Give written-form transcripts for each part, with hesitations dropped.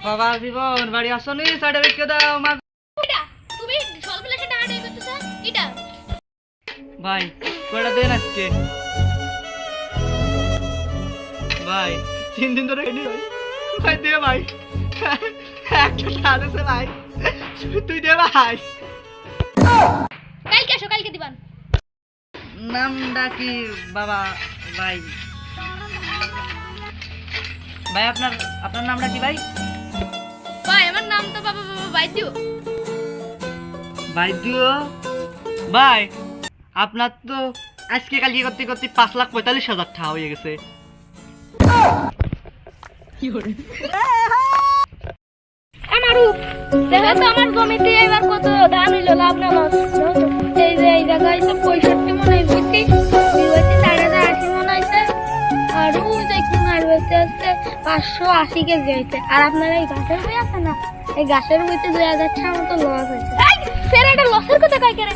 বাবা জীবন বাড়ি আসনি সাইডে রেখে দাও মা। এটা তুমি স্বল্প লেখা টাকা টাকা করতেছ এটা ভাই কয়টা দেন আজকে ভাই 3 দিন ধরে খাইনি ভাই দে ভাই একটা টাকা দে ভাই তুই দে ভাই। কালকে আসো কালকে দিবান। নামটা কি বাবা ভাই? ভাই আপনার নামটা কি ভাই? ভাই আমার নাম তো বাবা বাবা বাইদিও। বাইদিও ভাই আপনার তো আজকে কালকে করতে করতে 5,45,000 টাকা হয়ে গেছে। আমারও দেখা তো আমার জমিতে এবার কত ধান হইলো লাভ না লস। এই যে এই জায়গায় তো 65 মন হইছে, বিওতে 4,080 মন হইছে, আর ওই যে কিনার হইতে আছে 580 কেজি হইছে। আর আপনার এই গাছের বই আছে না, এই গাছের বইতে 2,000 টাকা মতো লস হইছে। ফের এটা লসের কথা কই করে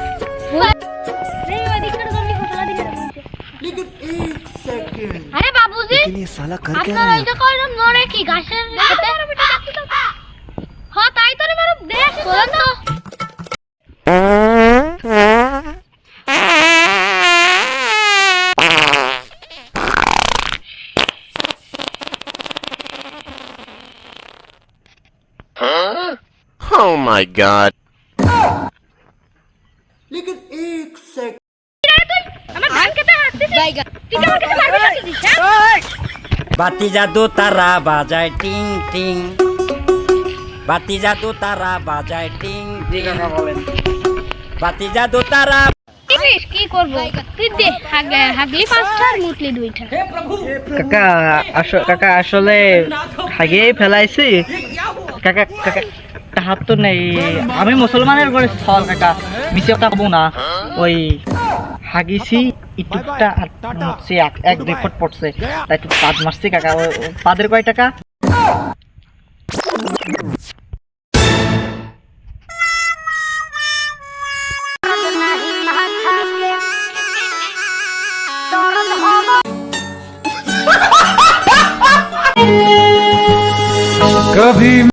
এই ওদিকের জমি ফসলা দিকে রইছে। लेकिन 1 सेकंड আরে বাবুজি ये साला कर क्या আপনার रहा है? ওইটা কইরম নড়ে কি গাছের খেতে? হ্যাঁ তাই তো রে মারো দেখ বলেন তো। Oh my god. लेकिन 1 सेकंड আমার ধান খেতে হাঁটতেছিস তুই তো আমার কাছে পারমিশন দিছিস হ্যাঁ? বাতি জাদু তারা বাজায় টিং টিং, বাতি জাদু তারা বাজায় টিং টিং, বাতি জাদু তারা। কি করব তুই দে হাগলি 5টা আর মুতলি 2টা। কাকা আসলে হাগিয়ে ফেলাইছি কাকা। কাকা হাত তো নেই, আমি মুসলমানের ঘরে চল কাকা, মিছে কথা কব না। ওই হাগিছি ইটুকটা হচ্ছে 1-2 ফুট পড়ছে, তাই একটু পাদ মারছি কাকা। পাদের কয় টাকা? कभी